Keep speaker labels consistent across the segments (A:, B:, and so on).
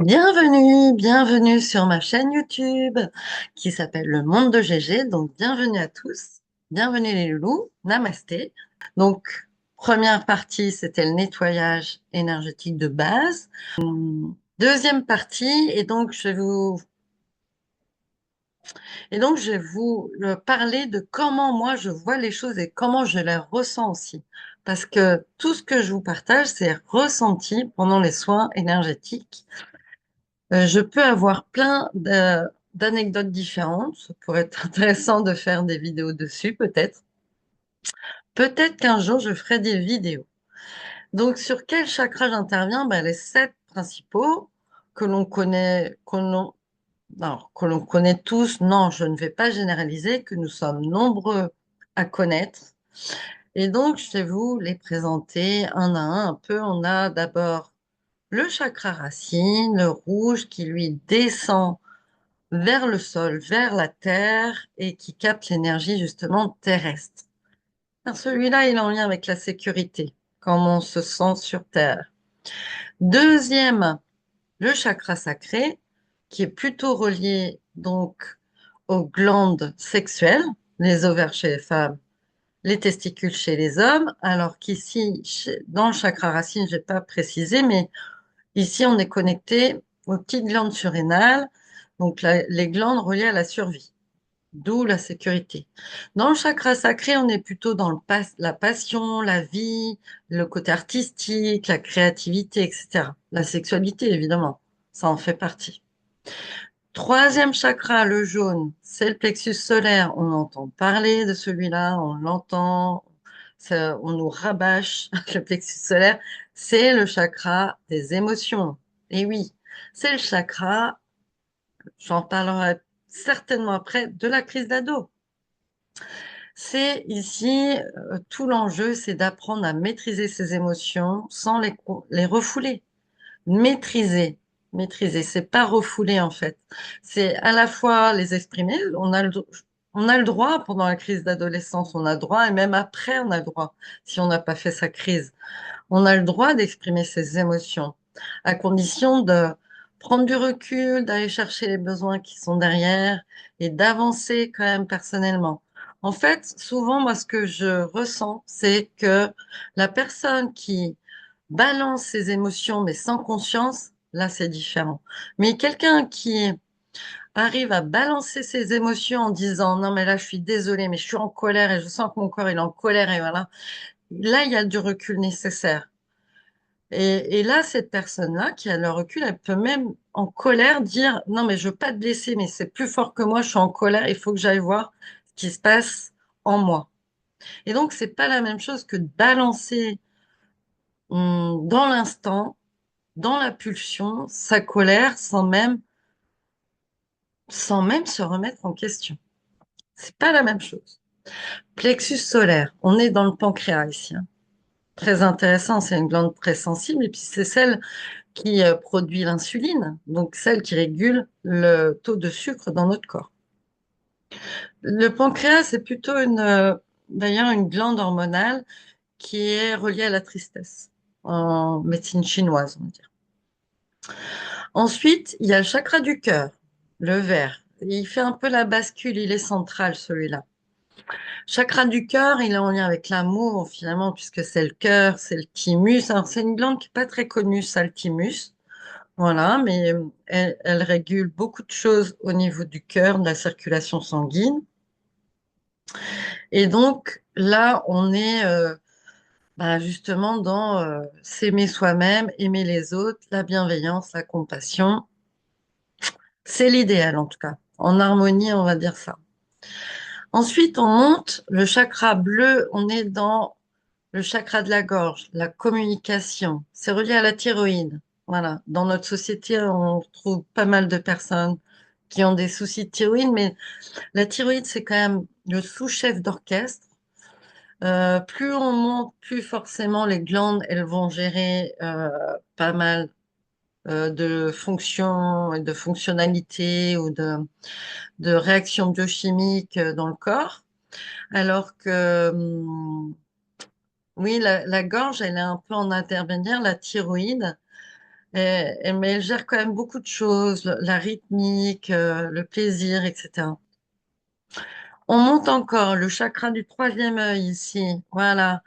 A: Bienvenue sur ma chaîne YouTube qui s'appelle Le Monde de GG. Donc, bienvenue à tous, bienvenue les loulous, namasté. Donc, première partie, c'était le nettoyage énergétique de base. Deuxième partie, je vais vous parler de comment moi je vois les choses et comment je les ressens aussi. Parce que tout ce que je vous partage, c'est ressenti pendant les soins énergétiques. Je peux avoir d'anecdotes différentes. Ça pourrait être intéressant de faire des vidéos dessus, peut-être. Peut-être qu'un jour, je ferai des vidéos. Donc, sur quel chakra j'interviens? Ben, les sept principaux que l'on connaît, alors, que l'on connaît tous. Non, je ne vais pas généraliser, que nous sommes nombreux à connaître. Et donc, je vais vous les présenter un à un peu. On a d'abord le chakra racine, le rouge qui lui descend vers le sol, vers la terre et qui capte l'énergie justement terrestre. Alors, celui-là, il est en lien avec la sécurité, comment on se sent sur terre. Deuxième, le chakra sacré, qui est plutôt relié donc aux glandes sexuelles, les ovaires chez les femmes, les testicules chez les hommes, alors qu'ici, dans le chakra racine, je n'ai pas précisé, mais ici, on est connecté aux petites glandes surrénales, donc les glandes reliées à la survie. D'où la sécurité. Dans le chakra sacré, on est plutôt dans la passion, la vie, le côté artistique, la créativité, etc. La sexualité, évidemment, ça en fait partie. Troisième chakra, le jaune, c'est le plexus solaire. On entend parler de celui-là, on l'entend, on nous rabâche le plexus solaire. C'est le chakra des émotions. Et oui, c'est le chakra, j'en parlerai certainement après, de la crise d'ado. C'est ici, tout l'enjeu, c'est d'apprendre à maîtriser ses émotions sans les refouler. Maîtriser, maîtriser, c'est pas refouler en fait. C'est à la fois les exprimer, on a le droit pendant la crise d'adolescence, on a le droit, et même après, on a le droit, si on n'a pas fait sa crise. On a le droit d'exprimer ses émotions, à condition de prendre du recul, d'aller chercher les besoins qui sont derrière et d'avancer quand même personnellement. En fait, souvent, moi, ce que je ressens, c'est que la personne qui balance ses émotions, mais sans conscience, là, c'est différent. Mais quelqu'un qui arrive à balancer ses émotions en disant, non, mais là, je suis désolée, mais je suis en colère et je sens que mon corps, il est en colère et voilà. Là, il y a du recul nécessaire. Et là, cette personne-là, qui a le recul, elle peut même en colère dire, non, mais je veux pas te blesser, mais c'est plus fort que moi, je suis en colère, il faut que j'aille voir ce qui se passe en moi. Et donc, c'est pas la même chose que de balancer dans l'instant, dans la pulsion, sa colère sans même se remettre en question. C'est pas la même chose. Plexus solaire, on est dans le pancréas ici, hein. Très intéressant, c'est une glande très sensible et puis c'est celle qui produit l'insuline, donc celle qui régule le taux de sucre dans notre corps. Le pancréas, c'est plutôt d'ailleurs une glande hormonale qui est reliée à la tristesse, en médecine chinoise, on va dire. Ensuite, il y a le chakra du cœur, le vert. Il fait un peu la bascule, il est central celui-là. Chakra du cœur, il est en lien avec l'amour finalement, puisque c'est le cœur, c'est le thymus. Alors c'est une glande qui n'est pas très connue, ça, le thymus. Voilà, mais elle régule beaucoup de choses au niveau du cœur, de la circulation sanguine. Et donc là, on est justement dans s'aimer soi-même, aimer les autres, la bienveillance, la compassion. C'est l'idéal en tout cas. En harmonie, on va dire ça. Ensuite, on monte le chakra bleu, on est dans le chakra de la gorge, la communication. C'est relié à la thyroïde. Voilà. Dans notre société, on trouve pas mal de personnes qui ont des soucis de thyroïde, mais la thyroïde, c'est quand même le sous-chef d'orchestre. Plus on monte, plus forcément les glandes, elles vont gérer pas mal de fonctions et de fonctionnalités ou de réactions biochimiques dans le corps. Alors que, oui, la gorge, elle est un peu en intermédiaire, la thyroïde. Mais elle gère quand même beaucoup de choses, la rythmique, le plaisir, etc. On monte encore le chakra du troisième œil ici. Voilà.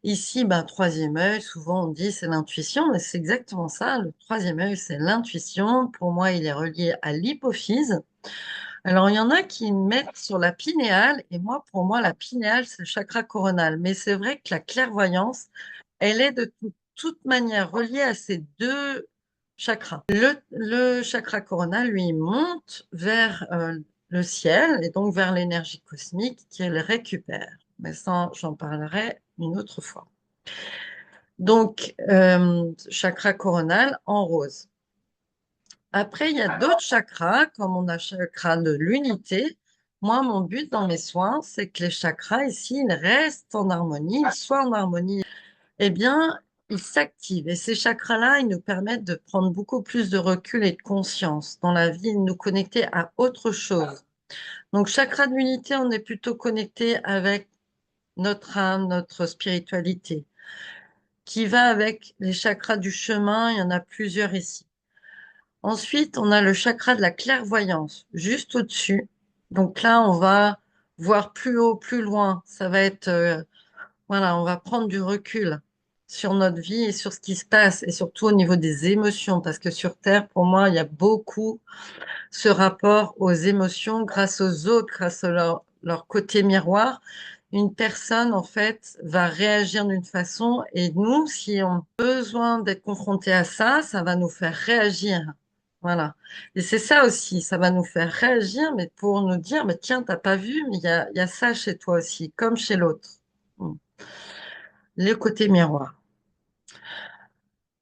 A: Ici, ben, troisième œil, souvent on dit c'est l'intuition, mais c'est exactement ça. Le troisième œil, c'est l'intuition. Pour moi, il est relié à l'hypophyse. Alors, il y en a qui mettent sur la pinéale, et moi, pour moi, la pinéale, c'est le chakra coronal. Mais c'est vrai que la clairvoyance, elle est de toute manière reliée à ces deux chakras. Le chakra coronal, lui, il monte vers le ciel et donc vers l'énergie cosmique qu'il récupère. Mais ça, j'en parlerai une autre fois. Donc, chakra coronal en rose. Après, il y a d'autres chakras, comme on a chakra de l'unité. Moi, mon but dans mes soins, c'est que les chakras ici, ils restent en harmonie, ils soient en harmonie. Eh bien, ils s'activent. Et ces chakras-là, ils nous permettent de prendre beaucoup plus de recul et de conscience dans la vie, de nous connecter à autre chose. Donc, chakra de l'unité, on est plutôt connecté avec notre âme, notre spiritualité, qui va avec les chakras du chemin. Il y en a plusieurs ici. Ensuite, on a le chakra de la clairvoyance, juste au-dessus. Donc là, on va voir plus haut, plus loin. Ça va être, voilà, on va prendre du recul sur notre vie et sur ce qui se passe, et surtout au niveau des émotions, parce que sur Terre, pour moi, il y a beaucoup ce rapport aux émotions grâce aux autres, grâce à leur côté miroir. Une personne, en fait, va réagir d'une façon, et nous, si on a besoin d'être confronté à ça, ça va nous faire réagir. Voilà. Et c'est ça aussi, ça va nous faire réagir, mais pour nous dire, mais tiens, t'as pas vu, mais il y a ça chez toi aussi, comme chez l'autre. Mm. Le côté miroir.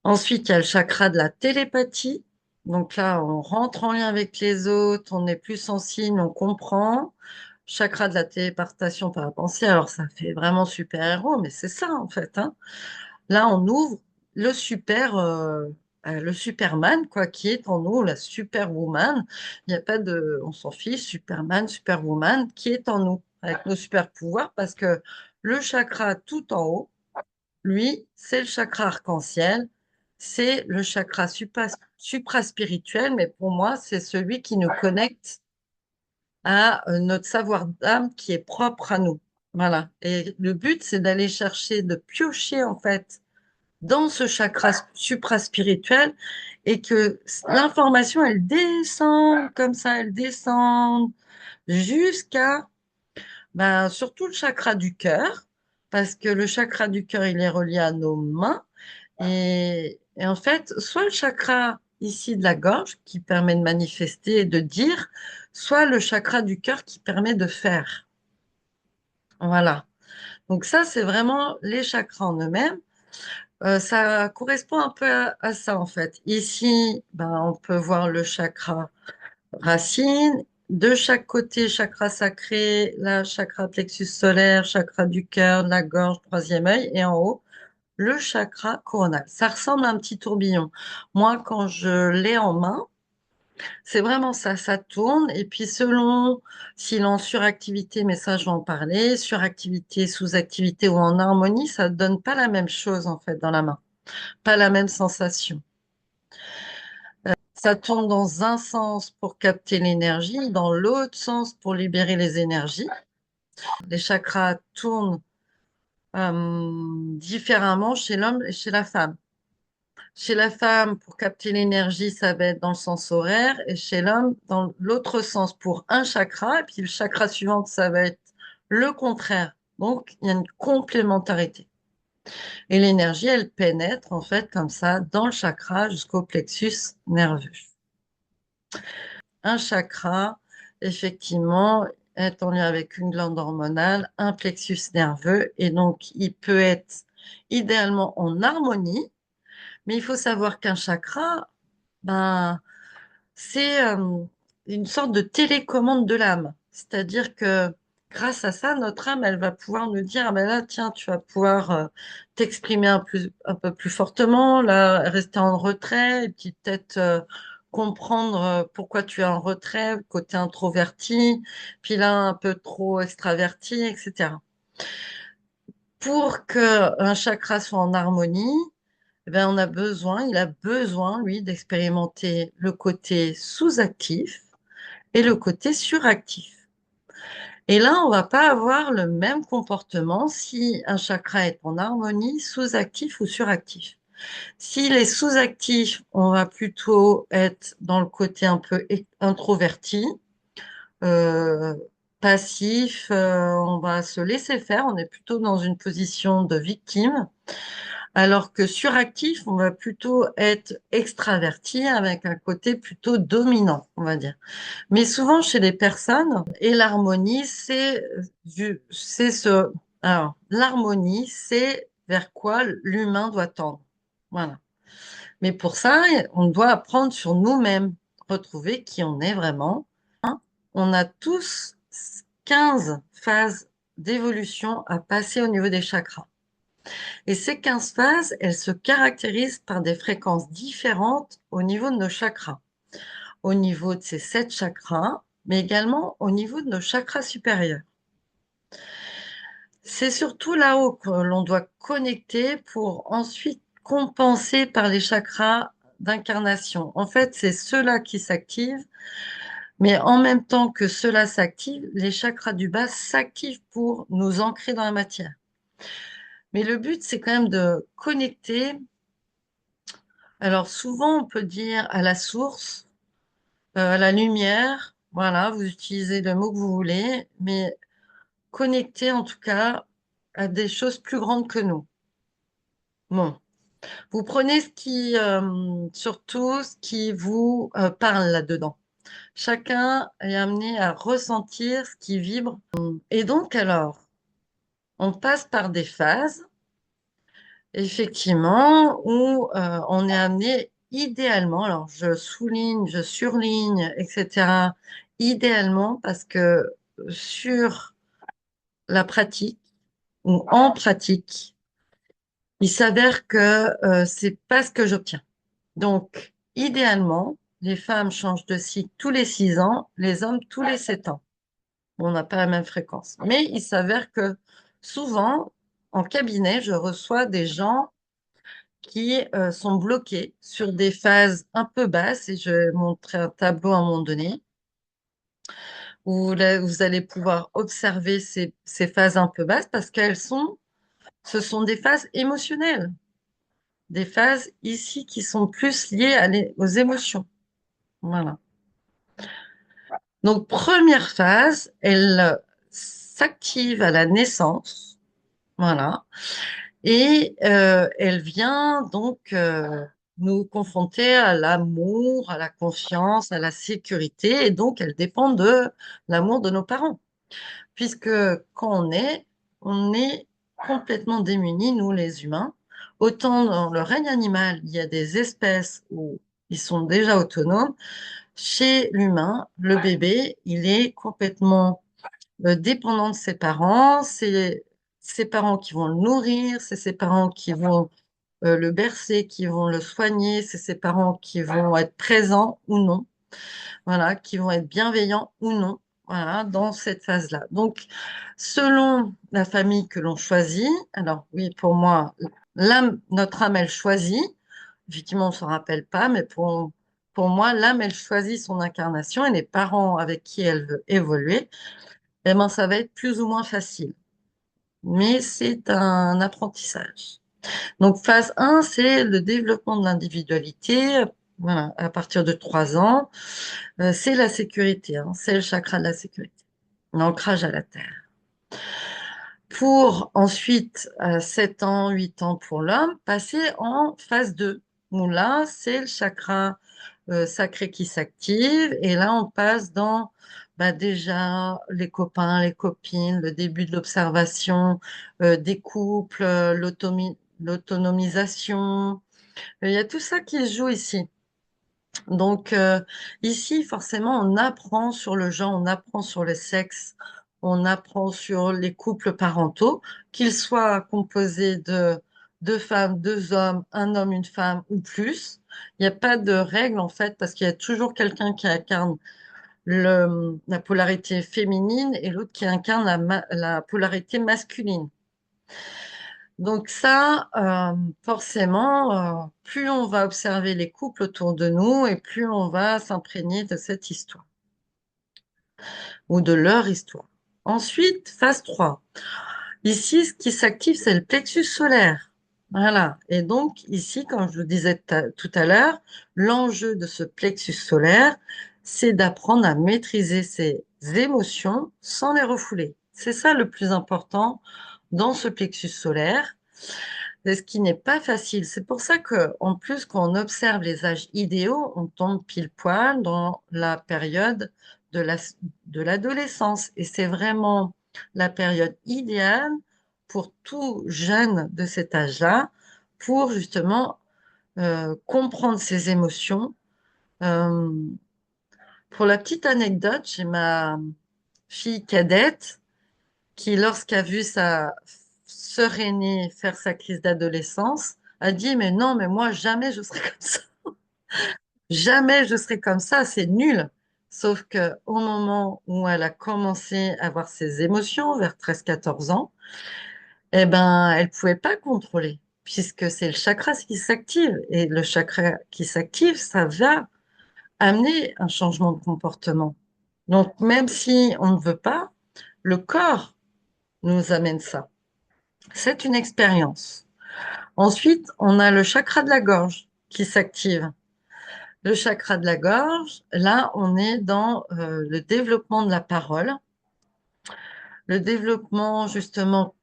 A: Ensuite, il y a le chakra de la télépathie. Donc là, on rentre en lien avec les autres, on est plus sensible, on comprend. Chakra de la téléportation par la pensée. Alors, ça fait vraiment super-héros, mais c'est ça, en fait, hein. Là, on ouvre le le Superman, quoi, qui est en nous, la Superwoman. Il n'y a pas de, on s'en fiche, Superman, Superwoman, qui est en nous, avec nos super pouvoirs, parce que le chakra tout en haut, lui, c'est le chakra arc-en-ciel, c'est le chakra supra-spirituel, mais pour moi, c'est celui qui nous connecte à notre savoir d'âme qui est propre à nous. Voilà. Et le but, c'est d'aller chercher, de piocher, en fait, dans ce chakra supra-spirituel et que l'information, elle descend comme ça, elle descend jusqu'à, ben, surtout le chakra du cœur, parce que le chakra du cœur, il est relié à nos mains. Et en fait, soit le chakra ici de la gorge qui permet de manifester et de dire, soit le chakra du cœur qui permet de faire. Voilà. Donc ça, c'est vraiment les chakras en eux-mêmes. Ça correspond un peu à ça en fait. Ici, ben, on peut voir le chakra racine. De chaque côté, chakra sacré, la chakra plexus solaire, chakra du cœur, de la gorge, troisième œil, et en haut, le chakra coronal. Ça ressemble à un petit tourbillon. Moi, quand je l'ai en main, c'est vraiment ça, ça tourne. Et puis selon s'il est en suractivité, mais ça, je vais en parler, suractivité, sous-activité ou en harmonie, ça donne pas la même chose en fait dans la main, pas la même sensation. Ça tourne dans un sens pour capter l'énergie, dans l'autre sens pour libérer les énergies. Les chakras tournent différemment chez l'homme et chez la femme. Chez la femme, pour capter l'énergie, ça va être dans le sens horaire, et chez l'homme, dans l'autre sens pour un chakra, et puis le chakra suivant, ça va être le contraire. Donc, il y a une complémentarité. Et l'énergie, elle pénètre en fait comme ça dans le chakra jusqu'au plexus nerveux. Un chakra, effectivement, est en lien avec une glande hormonale, un plexus nerveux, et donc il peut être idéalement en harmonie, mais il faut savoir qu'un chakra, ben, c'est une sorte de télécommande de l'âme. C'est-à-dire que grâce à ça, notre âme, elle va pouvoir nous dire, ah ben là, tiens, tu vas pouvoir t'exprimer un peu plus fortement, là, rester en retrait, et puis peut-être comprendre pourquoi tu es en retrait, côté introverti, puis là, un peu trop extraverti, etc. Pour qu'un chakra soit en harmonie, eh ben, il a besoin, lui, d'expérimenter le côté sous-actif et le côté suractif. Et là, on va pas avoir le même comportement si un chakra est en harmonie, sous-actif ou suractif. S'il est sous-actif, on va plutôt être dans le côté un peu introverti, euh, passif, on va se laisser faire, on est plutôt dans une position de victime, alors que suractif, on va plutôt être extraverti avec un côté plutôt dominant, on va dire. Mais souvent chez les personnes, et l'harmonie, c'est ce, alors, l'harmonie, c'est vers quoi l'humain doit tendre. Voilà. Mais pour ça, on doit apprendre sur nous-mêmes, retrouver qui on est vraiment. On a tous 15 phases d'évolution à passer au niveau des chakras. Et ces 15 phases, elles se caractérisent par des fréquences différentes au niveau de nos chakras, au niveau de ces 7 chakras, mais également au niveau de nos chakras supérieurs. C'est surtout là-haut que l'on doit connecter pour ensuite compenser par les chakras d'incarnation. En fait, c'est ceux-là qui s'activent, mais en même temps que cela s'active, les chakras du bas s'activent pour nous ancrer dans la matière. Mais le but, c'est quand même de connecter. Alors souvent, on peut dire à la source, à la lumière, voilà, vous utilisez le mot que vous voulez, mais connecter en tout cas à des choses plus grandes que nous. Bon, vous prenez surtout ce qui vous parle là-dedans. Chacun est amené à ressentir ce qui vibre. Et donc alors, on passe par des phases, effectivement, où on est amené idéalement, alors je souligne, je surligne, etc., idéalement parce que sur la pratique ou en pratique, il s'avère que c'est pas ce que j'obtiens. Donc, idéalement, les femmes changent de cycle tous les 6 ans, les hommes tous les 7 ans. On n'a pas la même fréquence. Mais il s'avère que souvent, en cabinet, je reçois des gens qui sont bloqués sur des phases un peu basses, et je vais montrer un tableau à un moment donné, où là, vous allez pouvoir observer ces phases un peu basses parce ce sont des phases émotionnelles, des phases ici qui sont plus liées aux émotions. Voilà. Donc, première phase, elle s'active à la naissance. Voilà. Et elle vient donc nous confronter à l'amour, à la confiance, à la sécurité. Et donc, elle dépend de l'amour de nos parents. Puisque quand on est complètement démunis, nous les humains. Autant dans le règne animal, il y a des espèces où ils sont déjà autonomes. Chez l'humain, le bébé, il est complètement dépendant de ses parents. C'est ses parents qui vont le nourrir, c'est ses parents qui vont le bercer, qui vont le soigner, c'est ses parents qui vont être présents ou non, voilà, qui vont être bienveillants ou non, voilà, dans cette phase-là. Donc, selon la famille que l'on choisit, alors oui, pour moi, l'âme, notre âme, elle choisit. Effectivement, on ne s'en rappelle pas, mais pour moi, l'âme, elle choisit son incarnation et les parents avec qui elle veut évoluer, eh ben, ça va être plus ou moins facile. Mais c'est un apprentissage. Donc, phase 1, c'est le développement de l'individualité. Voilà, à partir de 3 ans, c'est la sécurité, hein, c'est le chakra de la sécurité, l'ancrage à la terre. Pour ensuite, à 7 ans, 8 ans pour l'homme, passer en phase 2, où là, c'est le chakra sacré qui s'active. Et là, on passe dans bah, déjà les copains, les copines, le début de l'observation des couples, l'autonomisation. Il y a tout ça qui se joue ici. Donc ici, forcément, on apprend sur le genre, on apprend sur le sexe, on apprend sur les couples parentaux, qu'ils soient composés de 2 femmes, 2 hommes, un homme, une femme ou plus. Il n'y a pas de règle en fait, parce qu'il y a toujours quelqu'un qui incarne la polarité féminine et l'autre qui incarne la polarité masculine. Donc ça, forcément, plus on va observer les couples autour de nous et plus on va s'imprégner de cette histoire ou de leur histoire. Ensuite, phase 3. Ici, ce qui s'active, c'est le plexus solaire. Voilà. Et donc, ici, comme je vous disais tout à l'heure, l'enjeu de ce plexus solaire, c'est d'apprendre à maîtriser ses émotions sans les refouler. C'est ça le plus important dans ce plexus solaire. C'est ce qui n'est pas facile. C'est pour ça que, en plus, quand on observe les âges idéaux, on tombe pile poil dans la période de de l'adolescence. Et c'est vraiment la période idéale pour tout jeune de cet âge-là, pour justement comprendre ses émotions. Euh, pour la petite anecdote, j'ai ma fille cadette qui, lorsqu'a vu sa sœur aînée faire sa crise d'adolescence, a dit, mais non, mais moi, jamais je serai comme ça. Jamais je serai comme ça, c'est nul. Sauf que au moment où elle a commencé à avoir ses émotions, vers 13 14 ans, eh ben, elle pouvait pas contrôler, puisque c'est le chakra qui s'active. Et le chakra qui s'active, ça va amener un changement de comportement. Donc, même si on ne veut pas, le corps nous amène ça. C'est une expérience. Ensuite, on a le chakra de la gorge qui s'active. Le chakra de la gorge, là, on est dans le développement de la parole. Le développement, justement,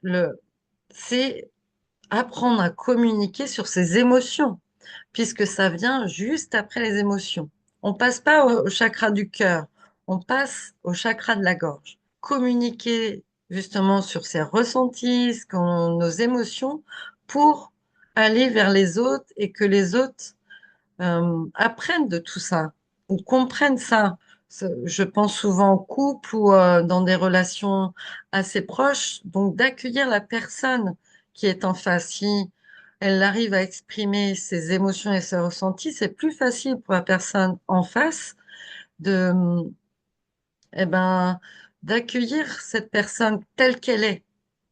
A: c'est apprendre à communiquer sur ses émotions, puisque ça vient juste après les émotions. On passe pas au chakra du cœur, on passe au chakra de la gorge. Communiquer justement sur ses ressentis, nos émotions, pour aller vers les autres et que les autres apprennent de tout ça ou comprennent ça. Je pense souvent en couple ou dans des relations assez proches, donc d'accueillir la personne qui est en face. Si elle arrive à exprimer ses émotions et ses ressentis, c'est plus facile pour la personne en face de, eh ben, d'accueillir cette personne telle qu'elle est,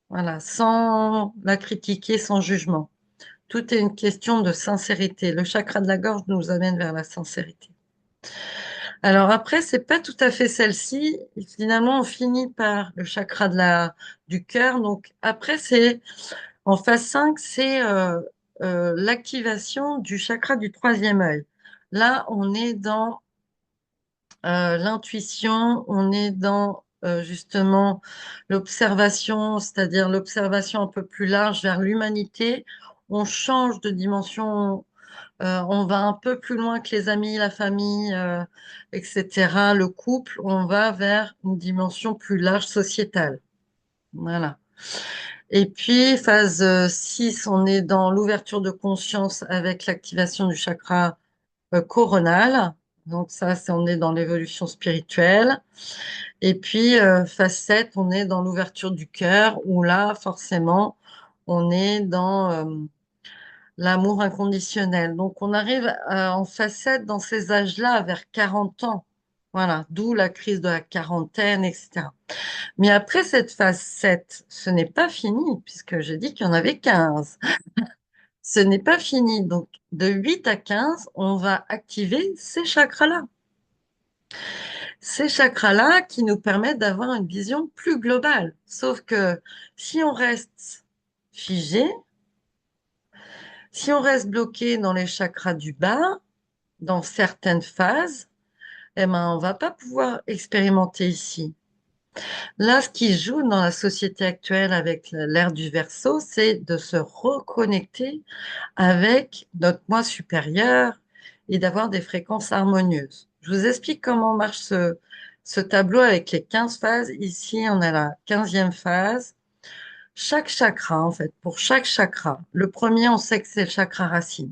A: voilà, sans la critiquer, sans jugement. Tout est une question de sincérité. Le chakra de la gorge nous amène vers la sincérité. Alors après, c'est pas tout à fait celle-ci. Et finalement, on finit par le chakra du cœur. Donc après, c'est en phase 5, c'est l'activation du chakra du troisième œil. Là, on est dans l'intuition, on est dans justement l'observation, c'est-à-dire l'observation un peu plus large vers l'humanité. On change de dimension, on va un peu plus loin que les amis, la famille, etc., le couple, on va vers une dimension plus large sociétale. Voilà. Et puis, phase 6, on est dans l'ouverture de conscience avec l'activation du chakra coronal. Donc ça, on est dans l'évolution spirituelle. Et puis, phase 7, on est dans l'ouverture du cœur, où là, forcément, on est dans l'amour inconditionnel. Donc, on arrive en facette dans ces âges-là, vers 40 ans. Voilà, d'où la crise de la quarantaine, etc. Mais après cette phase 7, ce n'est pas fini, puisque j'ai dit qu'il y en avait 15. Ce n'est pas fini. Donc, de 8 à 15, on va activer ces chakras-là. Ces chakras-là qui nous permettent d'avoir une vision plus globale. Sauf que si on reste figé, si on reste bloqué dans les chakras du bas, dans certaines phases, eh ben, on va pas pouvoir expérimenter ici. Là, ce qui joue dans la société actuelle avec l'ère du Verseau, c'est de se reconnecter avec notre moi supérieur et d'avoir des fréquences harmonieuses. Je vous explique comment marche ce tableau avec les 15 phases. Ici, on a la 15e phase. Chaque chakra, en fait, pour chaque chakra, le premier, on sait que c'est le chakra racine.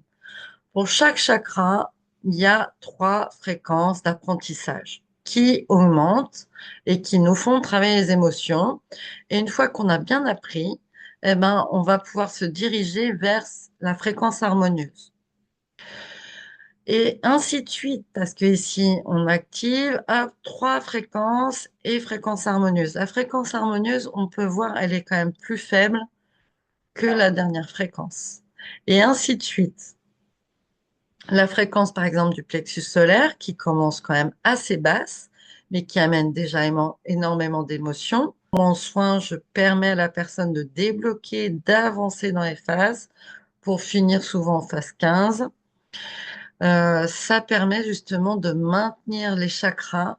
A: Pour chaque chakra, il y a 3 fréquences d'apprentissage qui augmentent et qui nous font travailler les émotions. Et une fois qu'on a bien appris, eh ben, on va pouvoir se diriger vers la fréquence harmonieuse. Et ainsi de suite, parce que ici, on active à 3 fréquences et fréquence harmonieuse. La fréquence harmonieuse, on peut voir, elle est quand même plus faible que la dernière fréquence. Et ainsi de suite. La fréquence, par exemple, du plexus solaire, qui commence quand même assez basse, mais qui amène déjà énormément d'émotions. En soin, je permets à la personne de débloquer, d'avancer dans les phases pour finir souvent en phase 15. Ça permet justement de maintenir les chakras,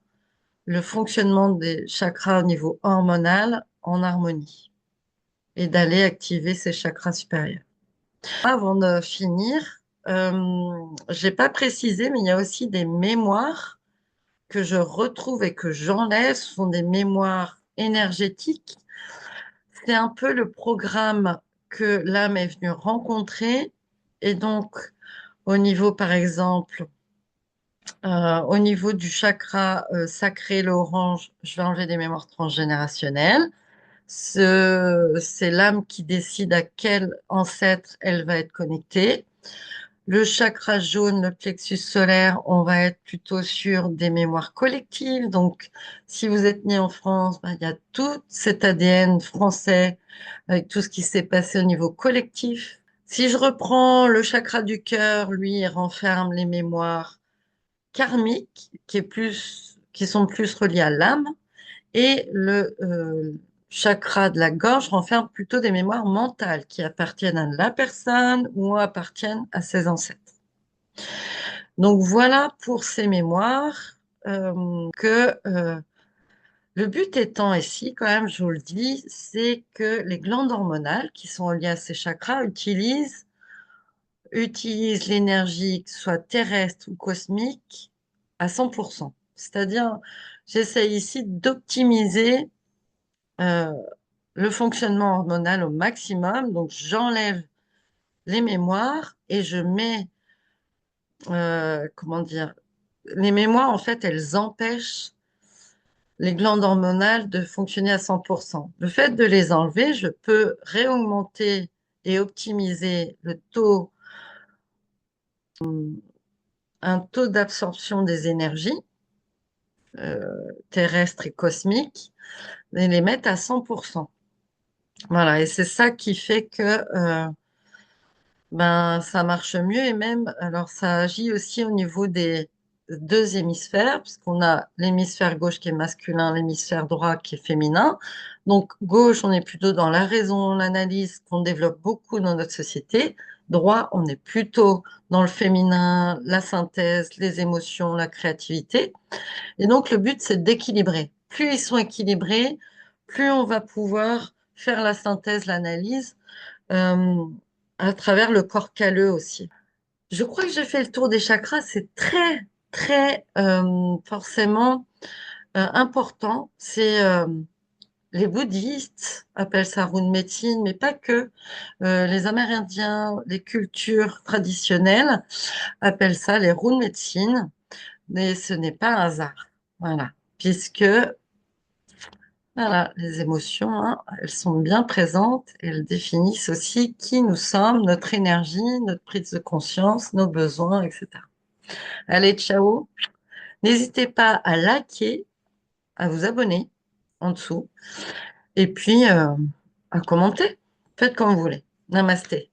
A: le fonctionnement des chakras au niveau hormonal en harmonie et d'aller activer ces chakras supérieurs. Avant de finir, j'ai pas précisé, mais il y a aussi des mémoires que je retrouve et que j'enlève. Ce sont des mémoires énergétiques. C'est un peu le programme que l'âme est venue rencontrer. Et donc, au niveau, par exemple, au niveau du chakra sacré, le orange, je vais enlever des mémoires transgénérationnelles. C'est l'âme qui décide à quel ancêtre elle va être connectée. Le chakra jaune, le plexus solaire, on va être plutôt sur des mémoires collectives. Donc, si vous êtes né en France, ben, il y a tout cet ADN français avec tout ce qui s'est passé au niveau collectif. Si je reprends le chakra du cœur, lui, il renferme les mémoires karmiques qui sont plus reliées à l'âme. Et le chakra de la gorge renferme plutôt des mémoires mentales qui appartiennent à la personne ou appartiennent à ses ancêtres. Donc voilà pour ces mémoires que le but étant ici, quand même, je vous le dis, c'est que les glandes hormonales qui sont liées à ces chakras utilisent l'énergie, que ce soit terrestre ou cosmique, à 100%. C'est-à-dire, j'essaie ici d'optimiser euh, le fonctionnement hormonal au maximum. Donc, j'enlève les mémoires et je mets, comment dire, les mémoires, en fait, elles empêchent les glandes hormonales de fonctionner à 100%. Le fait de les enlever, je peux réaugmenter et optimiser un taux d'absorption des énergies terrestres et cosmiques et les mettre à 100%. Voilà, et c'est ça qui fait que ben, ça marche mieux et même, alors ça agit aussi au niveau des deux hémisphères, puisqu'on a l'hémisphère gauche qui est masculin, l'hémisphère droit qui est féminin. Donc, gauche, on est plutôt dans la raison, l'analyse qu'on développe beaucoup dans notre société. Droit, on est plutôt dans le féminin, la synthèse, les émotions, la créativité. Et donc, le but, c'est d'équilibrer. Plus ils sont équilibrés, plus on va pouvoir faire la synthèse, l'analyse euh, à travers le corps calleux aussi. Je crois que j'ai fait le tour des chakras. C'est très, très forcément important. Les bouddhistes appellent ça rune médecine, mais pas que. Les Amérindiens, les cultures traditionnelles appellent ça les runes médecine, mais ce n'est pas un hasard. Voilà, puisque voilà, les émotions, hein, elles sont bien présentes et elles définissent aussi qui nous sommes, notre énergie, notre prise de conscience, nos besoins, etc. Allez, ciao. N'hésitez pas à liker, à vous abonner en dessous et puis à commenter. Faites comme vous voulez. Namasté.